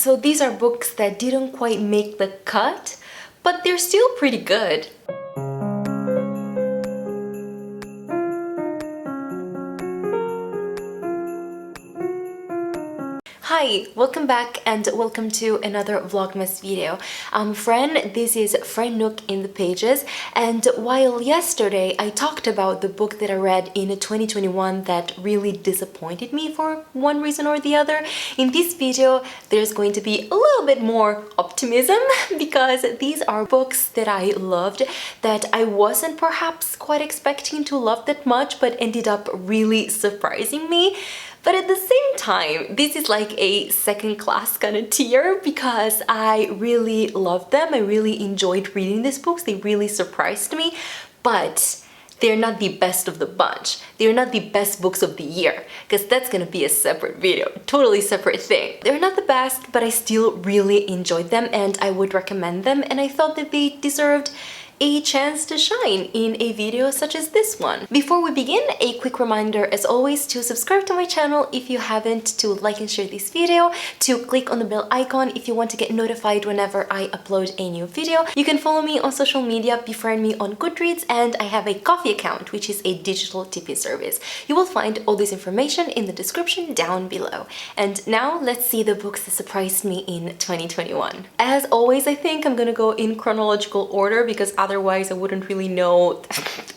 So these are books that didn't quite make the cut, but they're still pretty good. Hi, welcome back and welcome to another vlogmas video. I'm Fran, this is Fran Nook in the Pages, and while yesterday I talked about the book that I read in 2021 that really disappointed me for one reason or the other, in this video there's going to be a little bit more optimism because these are books that I loved that I wasn't perhaps quite expecting to love that much but ended up really surprising me. But at the same time, this is like a second class kind of tier because I really loved them. I really enjoyed reading these books. They really surprised me, but they're not the best of the bunch. They're not the best books of the year because that's gonna be a separate video, totally separate thing. They're not the best, but I still really enjoyed them and I would recommend them, and I thought that they deserved a chance to shine in a video such as this one. Before we begin, a quick reminder as always to subscribe to my channel if you haven't, to like and share this video, to click on the bell icon if you want to get notified whenever I upload a new video. You can follow me on social media, befriend me on Goodreads, and I have a Ko-fi account, which is a digital tipping service. You will find all this information in the description down below. And now let's see the books that surprised me in 2021. As always, I think I'm gonna go in chronological order because otherwise I wouldn't really know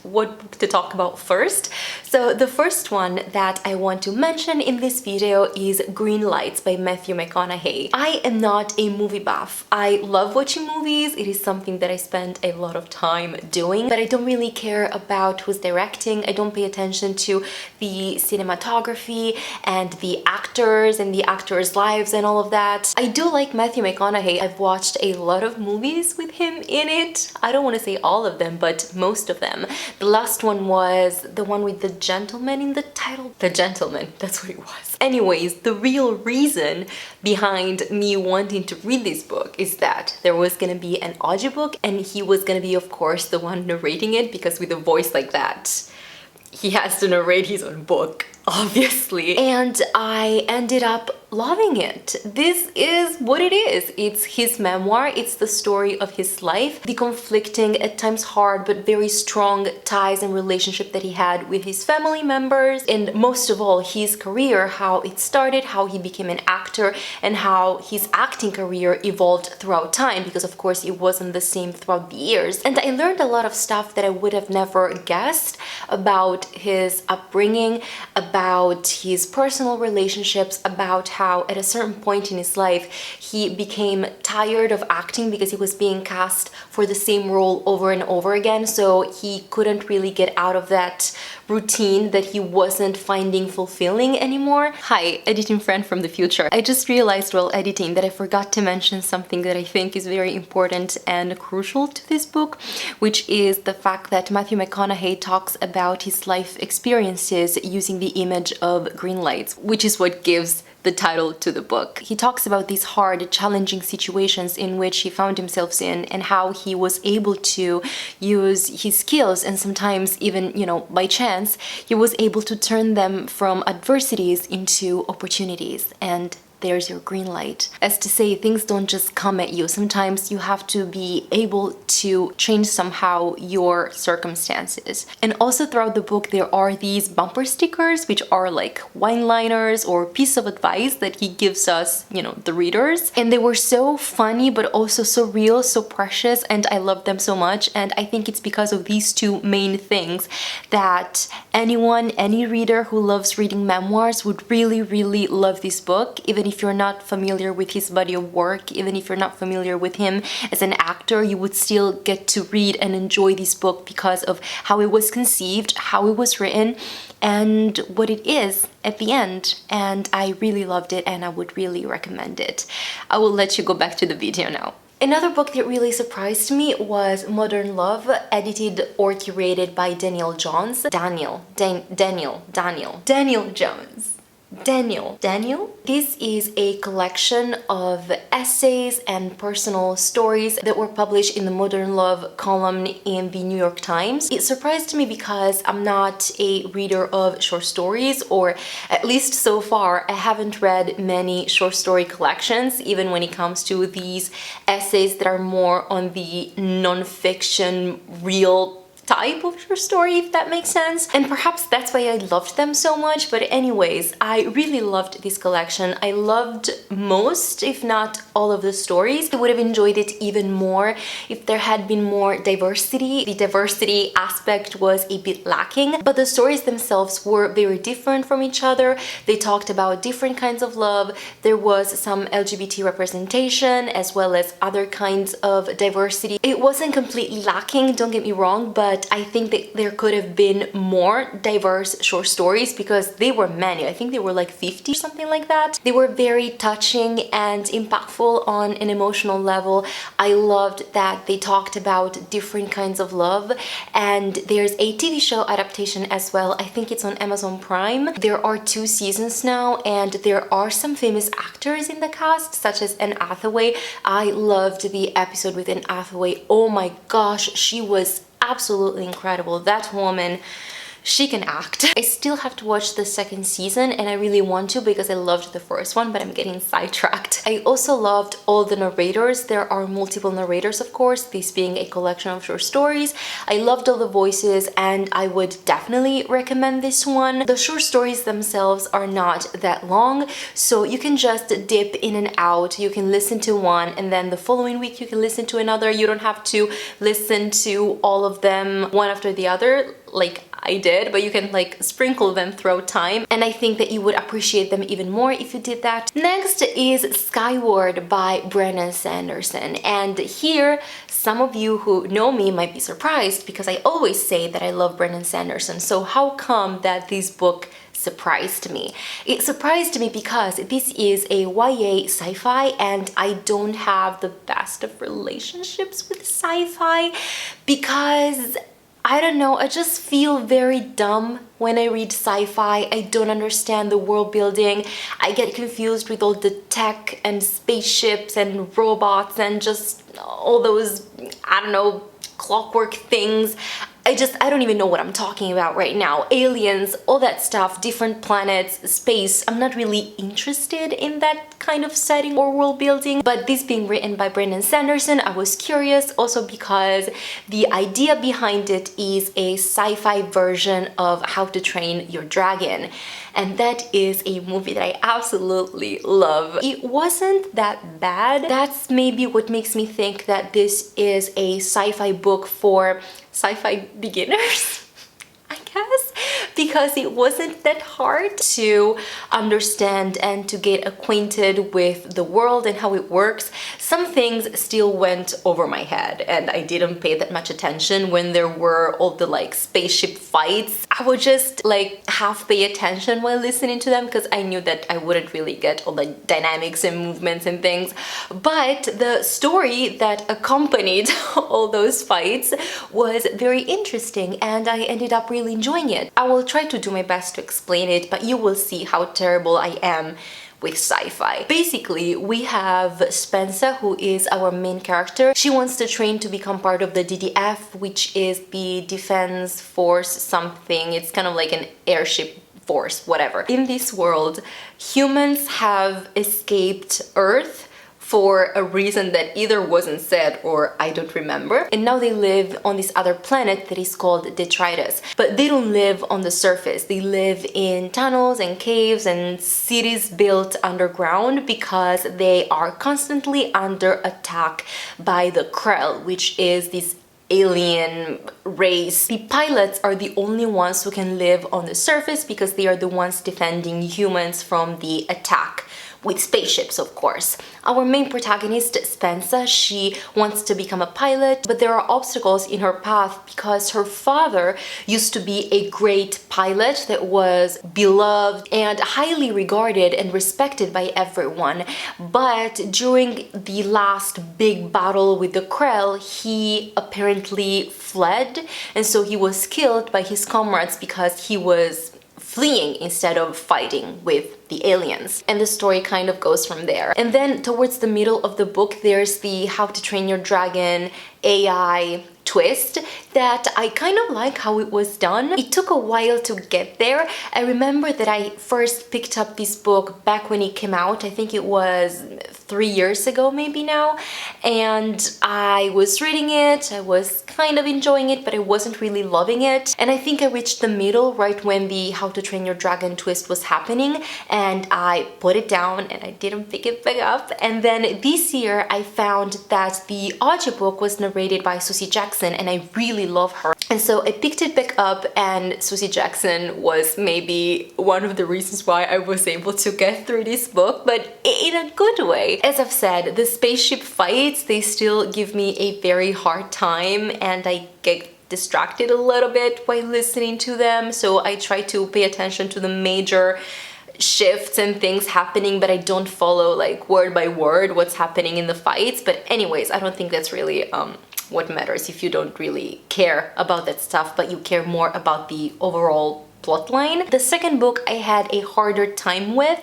what to talk about first. So the first one that I want to mention in this video is Greenlights by Matthew McConaughey. I am not a movie buff. I love watching movies. It is something that I spend a lot of time doing, but I don't really care about who's directing. I don't pay attention to the cinematography and the actors and the actors' lives and all of that. I do like Matthew McConaughey. I've watched a lot of movies with him in it. I don't want to say all of them, but most of them. The last one was the one with the gentleman in the title. The Gentleman, that's what it was. Anyways, the real reason behind me wanting to read this book is that there was gonna be an audiobook and he was gonna be, of course, the one narrating it, because with a voice like that, he has to narrate his own book, obviously. And I ended up loving it. This is what it is. It's his memoir. It's the story of his life, the conflicting, at times hard, but very strong ties and relationship that he had with his family members, and most of all, his career, how it started, how he became an actor, and how his acting career evolved throughout time, because of course it wasn't the same throughout the years. And I learned a lot of stuff that I would have never guessed about his upbringing, about his personal relationships, about how at a certain point in his life he became tired of acting because he was being cast for the same role over and over again, so he couldn't really get out of that routine that he wasn't finding fulfilling anymore. Hi, editing friend from the future. I just realized while editing that I forgot to mention something that I think is very important and crucial to this book, which is the fact that Matthew McConaughey talks about his life experiences using the image of Greenlights, which is what gives the title to the book. He talks about these hard, challenging situations in which he found himself in and how he was able to use his skills, and sometimes even, you know, by chance, he was able to turn them from adversities into opportunities. And there's your green light. As to say, things don't just come at you. Sometimes you have to be able to change somehow your circumstances. And also throughout the book, there are these bumper stickers, which are like wine-liners or piece of advice that he gives us, you know, the readers. And they were so funny, but also so real, so precious, and I love them so much. And I think it's because of these two main things that anyone, any reader who loves reading memoirs would really, really love this book, even if you're not familiar with his body of work, even if you're not familiar with him as an actor, you would still get to read and enjoy this book because of how it was conceived, how it was written, and what it is at the end. And I really loved it and I would really recommend it. I will let you go back to the video now. Another book that really surprised me was Modern Love, edited or curated by Daniel Jones. Daniel Jones. Daniel. This is a collection of essays and personal stories that were published in the Modern Love column in the New York Times. It surprised me because I'm not a reader of short stories, or at least so far I haven't read many short story collections, even when it comes to these essays that are more on the non-fiction real type of short story, if that makes sense. And perhaps that's why I loved them so much. But anyways, I really loved this collection. I loved most, if not all, of the stories. I would have enjoyed it even more if there had been more diversity. The diversity aspect was a bit lacking, but the stories themselves were very different from each other. They talked about different kinds of love. There was some LGBT representation as well as other kinds of diversity. It wasn't completely lacking, don't get me wrong, but I think that there could have been more diverse short stories because they were many. I think they were like 50 or something like that. They were very touching and impactful on an emotional level. I loved that they talked about different kinds of love, and there's a TV show adaptation as well. I think it's on Amazon Prime. There are 2 seasons now, and there are some famous actors in the cast, such as Anne Hathaway. I loved the episode with Anne Hathaway. Oh my gosh, she was absolutely incredible. That woman, she can act. I still have to watch the second season, and I really want to because I loved the first one, but I'm getting sidetracked. I also loved all the narrators. There are multiple narrators, of course, this being a collection of short stories. I loved all the voices, and I would definitely recommend this one. The short stories themselves are not that long, so you can just dip in and out. You can listen to one, and then the following week you can listen to another. You don't have to listen to all of them one after the other like I did, but you can like sprinkle them throughout time, and I think that you would appreciate them even more if you did that. Next is Skyward by Brandon Sanderson, and here some of you who know me might be surprised because I always say that I love Brandon Sanderson. So how come that this book surprised me? It surprised me because this is a YA sci-fi, and I don't have the best of relationships with sci-fi because I don't know, I just feel very dumb when I read sci-fi. I don't understand the world building. I get confused with all the tech and spaceships and robots and just all those, I don't know, clockwork things. I don't even know what I'm talking about right now. Aliens, all that stuff, different planets, space. I'm not really interested in that kind of setting or world building, but this being written by Brandon Sanderson, I was curious also because the idea behind it is a sci-fi version of How to Train Your Dragon, and that is a movie that I absolutely love. It wasn't that bad. That's maybe what makes me think that this is a sci-fi book for sci-fi beginners, I guess, because it wasn't that hard to understand and to get acquainted with the world and how it works. Some things still went over my head, and I didn't pay that much attention when there were all the like spaceship fights. I would just like half pay attention while listening to them because I knew that I wouldn't really get all the dynamics and movements and things. But the story that accompanied all those fights was very interesting, and I ended up really enjoying it. I will try to do my best to explain it, but you will see how terrible I am with sci-fi. Basically, we have Spencer, who is our main character. She wants to train to become part of the DDF, which is the Defense Force something. It's kind of like an airship force, whatever. In this world, humans have escaped Earth for a reason that either wasn't said or I don't remember. And now they live on this other planet that is called Detritus. But they don't live on the surface. They live in tunnels and caves and cities built underground because they are constantly under attack by the Krell, which is this alien race. The pilots are the only ones who can live on the surface because they are the ones defending humans from the attack. With spaceships, of course. Our main protagonist, Spencer, she wants to become a pilot, but there are obstacles in her path because her father used to be a great pilot that was beloved and highly regarded and respected by everyone. But during the last big battle with the Krell, he apparently fled, and so he was killed by his comrades because he was fleeing instead of fighting with the aliens. And the story kind of goes from there. And then towards the middle of the book, there's the How to Train Your Dragon AI twist that I kind of like how it was done. It took a while to get there. I remember that I first picked up this book back when it came out. I think it was 3 years ago maybe now, and I was reading it. I was kind of enjoying it, but I wasn't really loving it. And I think I reached the middle right when the How to Train Your Dragon twist was happening, and I put it down and I didn't pick it back up. And then this year I found that the audiobook was narrated by Susie Jackson, and I really love her. And so I picked it back up, and Susie Jackson was maybe one of the reasons why I was able to get through this book, but in a good way. As I've said, the spaceship fights, they still give me a very hard time, and I get distracted a little bit while listening to them, so I try to pay attention to the major shifts and things happening, but I don't follow like word by word what's happening in the fights. But anyways, I don't think that's really what matters if you don't really care about that stuff, but you care more about the overall plotline. The second book I had a harder time with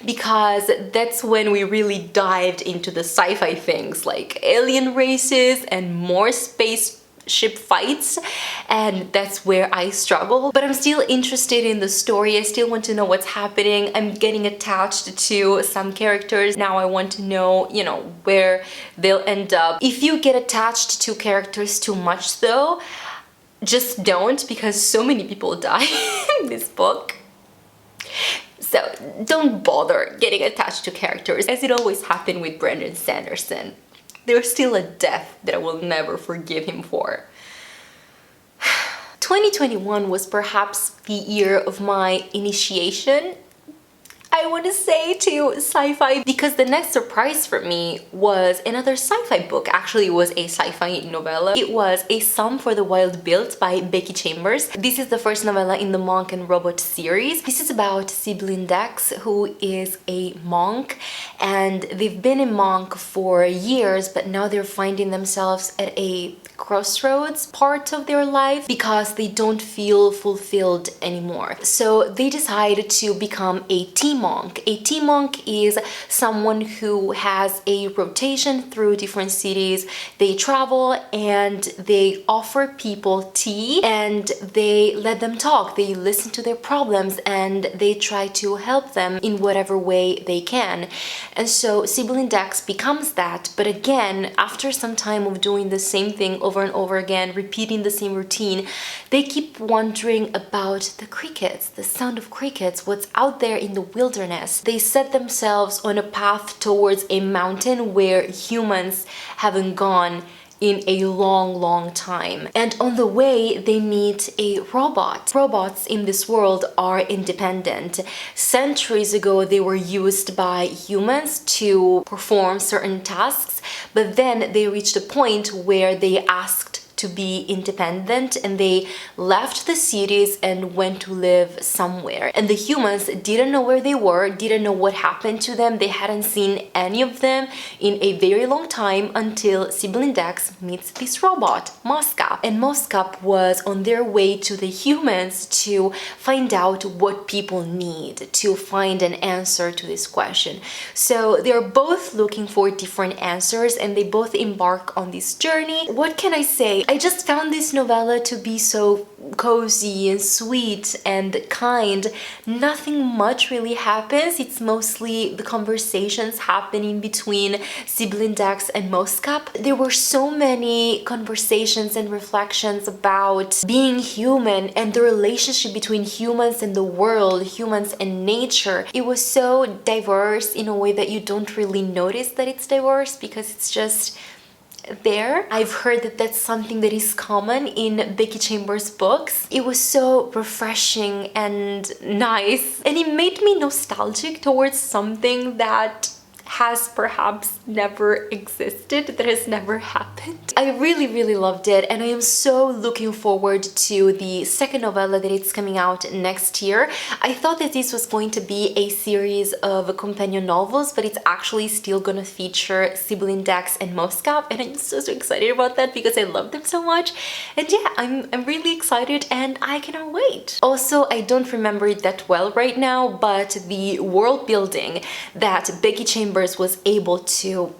because that's when we really dived into the sci-fi things like alien races and more spaceship fights, and that's where I struggle. But I'm still interested in the story. I still want to know what's happening. I'm getting attached to some characters. Now I want to know, you know, where they'll end up. If you get attached to characters too much though, just don't, because so many people die in this book. So don't bother getting attached to characters, as it always happened with Brandon Sanderson. There's still a death that I will never forgive him for. 2021 was perhaps the year of my initiation, I want to say, to sci-fi, because the next surprise for me was another sci-fi book. Actually, it was a sci-fi novella. It was A Sum for the Wild Built by Becky Chambers. This is the first novella in the Monk and Robot series. This is about Sibyl Dex, who is a monk, and they've been a monk for years, but now they're finding themselves at a crossroads part of their life because they don't feel fulfilled anymore. So they decide to become a tea monk. A tea monk is someone who has a rotation through different cities. They travel and they offer people tea and they let them talk. They listen to their problems and they try to help them in whatever way they can. And so Sibyl Dex becomes that, but again, after some time of doing the same thing over and over again, repeating the same routine, they keep wondering about the crickets, the sound of crickets, what's out there in the wilderness. They set themselves on a path towards a mountain where humans haven't gone in a long time. And on the way, they meet a robot. Robots in this world are independent. Centuries ago, they were used by humans to perform certain tasks, but then they reached a point where they asked to be independent and they left the cities and went to live somewhere. And the humans didn't know where they were, didn't know what happened to them. They hadn't seen any of them in a very long time until Sibyl Dex meets this robot, Moskap. And Moskap was on their way to the humans to find out what people need, to find an answer to this question. So they're both looking for different answers and they both embark on this journey. What can I say? I just found this novella to be so cozy and sweet and kind. Nothing much really happens. It's mostly the conversations happening between Sibyl Dex and Moskap. There were so many conversations and reflections about being human and the relationship between humans and the world, humans and nature. It was so diverse in a way that you don't really notice that it's diverse because it's just there. I've heard that that's something that is common in Becky Chambers' books. It was so refreshing and nice, and it made me nostalgic towards something that has perhaps never existed, that has never happened. I really, really loved it, and I am so looking forward to the second novella that it's coming out next year. I thought that this was going to be a series of companion novels, but it's actually still gonna feature Sibyl Dax and Moscow, and I'm so excited about that because I love them so much. And yeah, I'm really excited and I cannot wait. Also, I don't remember it that well right now, but the world building that Becky Chambers was able to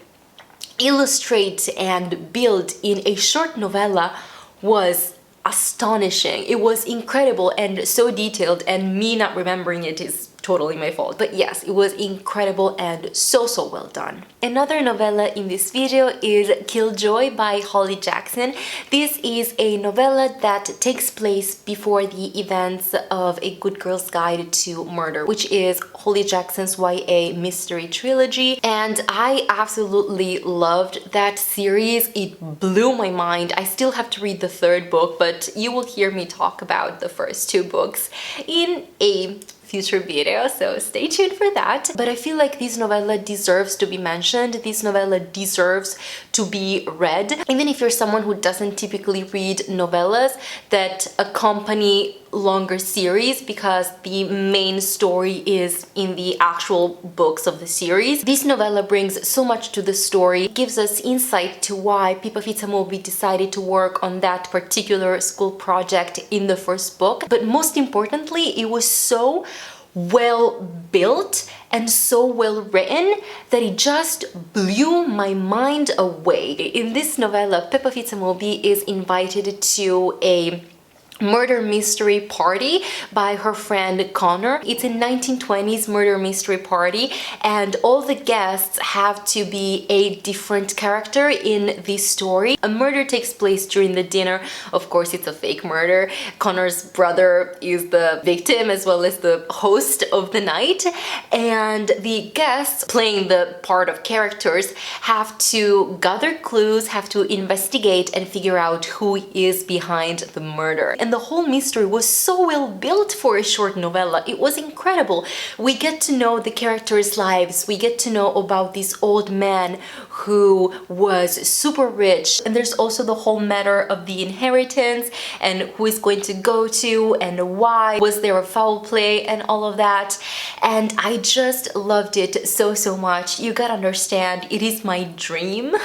illustrate and build in a short novella was astonishing. It was incredible and so detailed, and me not remembering it is totally my fault. But yes, it was incredible and so well done. Another novella in this video is Killjoy by Holly Jackson. This is a novella that takes place before the events of A Good Girl's Guide to Murder, which is Holly Jackson's YA mystery trilogy, and I absolutely loved that series. It blew my mind. I still have to read the third book, but you will hear me talk about the first two books in a future video, so stay tuned for that. But I feel like this novella deserves to be mentioned. This novella deserves to be read, even if you're someone who doesn't typically read novellas that accompany longer series, because the main story is in the actual books of the series. This novella brings so much to the story. It gives us insight to why Pippa Fitzmoby decided to work on that particular school project in the first book. But most importantly, it was so well built and so well written that it just blew my mind away. In this novella, Pippa Fitzmoby is invited to a murder mystery party by her friend Connor. It's a 1920s murder mystery party, and all the guests have to be a different character in this story. A murder takes place during the dinner. Of course, it's a fake murder. Connor's brother is the victim as well as the host of the night, and the guests, playing the part of characters, have to gather clues, have to investigate and figure out who is behind the murder. And the whole mystery was so well built for a short novella. It was incredible. We get to know the characters' lives. We get to know about this old man who was super rich. And there's also the whole matter of the inheritance and who is going to go to and why. Was there a foul play and all of that? And I just loved it so much. You gotta understand, it is my dream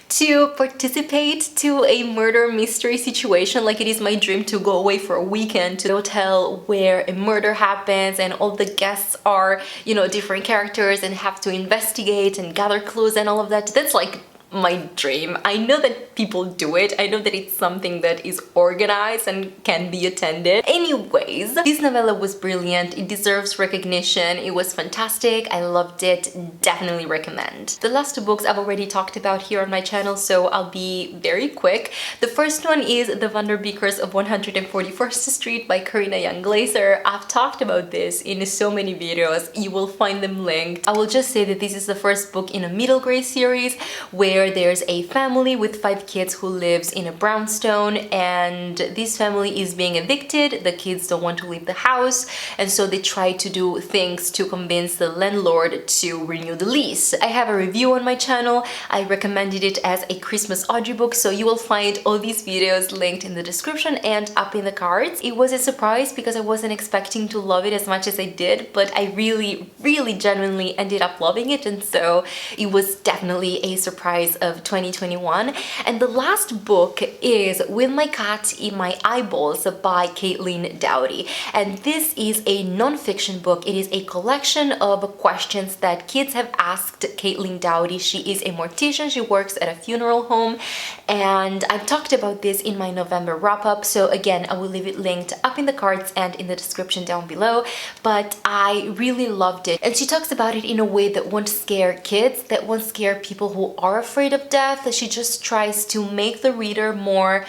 to participate to a murder mystery situation. Like, it is my dream to go away for a weekend to the hotel where a murder happens and all the guests are, you know, different characters and have to investigate and gather clues and all of that. That's like my dream. I know that people do it. I know that it's something that is organized and can be attended. Anyways, this novella was brilliant. It deserves recognition. It was fantastic. I loved it. Definitely recommend. The last two books I've already talked about here on my channel, so I'll be very quick. The first one is The Vanderbeekers of 141st Street by Karina and Glaser. I've talked about this in so many videos. You will find them linked. I will just say that this is the first book in a middle grade series where there's a family with 5 kids who lives in a brownstone, and this family is being evicted. The kids don't want to leave the house, and so they try to do things to convince the landlord to renew the lease. I have a review on my channel. I recommended it as a Christmas audiobook, so you will find all these videos linked in the description and up in the cards. It was a surprise because I wasn't expecting to love it as much as I did, but I really genuinely ended up loving it, and so it was definitely a surprise of 2021. And the last book is With My Cat in My Eyeballs by Caitlin Doughty, and this is a non-fiction book. It is a collection of questions that kids have asked Caitlin Doughty. She is a mortician. She works at a funeral home, and I've talked about this in my November wrap-up, so again, I will leave it linked up in the cards and in the description down below. But I really loved it, and she talks about it in a way that won't scare kids, that won't scare people who are afraid of death. She just tries to make the reader more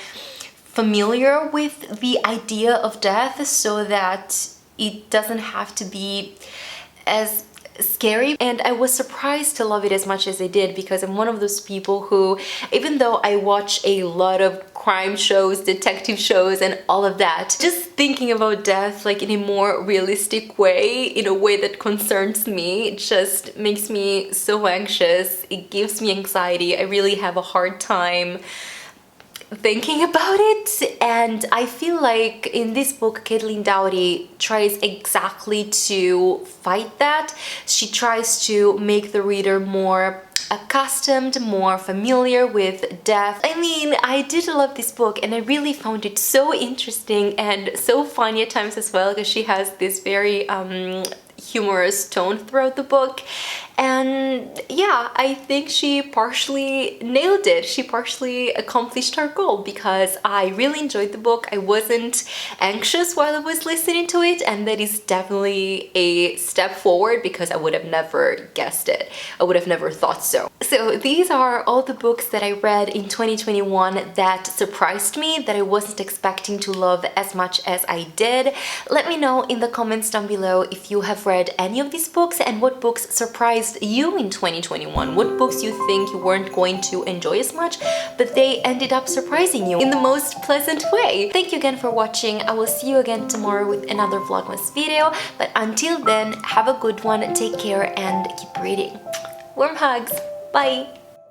familiar with the idea of death so that it doesn't have to be as scary, and I was surprised to love it as much as I did, because I'm one of those people who, even though I watch a lot of crime shows, detective shows, and all of that, just thinking about death like in a more realistic way, in a way that concerns me, it just makes me so anxious. It gives me anxiety. I really have a hard time thinking about it, and I feel like in this book Caitlin Doughty tries exactly to fight that. She tries to make the reader more accustomed, more familiar with death. I mean, I did love this book, and I really found it so interesting and so funny at times as well, because she has this very humorous tone throughout the book. And yeah, I think she partially nailed it. She partially accomplished her goal, because I really enjoyed the book. I wasn't anxious while I was listening to it, and that is definitely a step forward, because I would have never guessed it. I would have never thought so. So these are all the books that I read in 2021 that surprised me, that I wasn't expecting to love as much as I did. Let me know in the comments down below if you have read any of these books, and what books surprised you in 2021. What books you think you weren't going to enjoy as much, but they ended up surprising you in the most pleasant way. Thank you again for watching. I will see you again tomorrow with another vlogmas video, but until then, have a good one, take care, and keep reading. Warm hugs. Bye.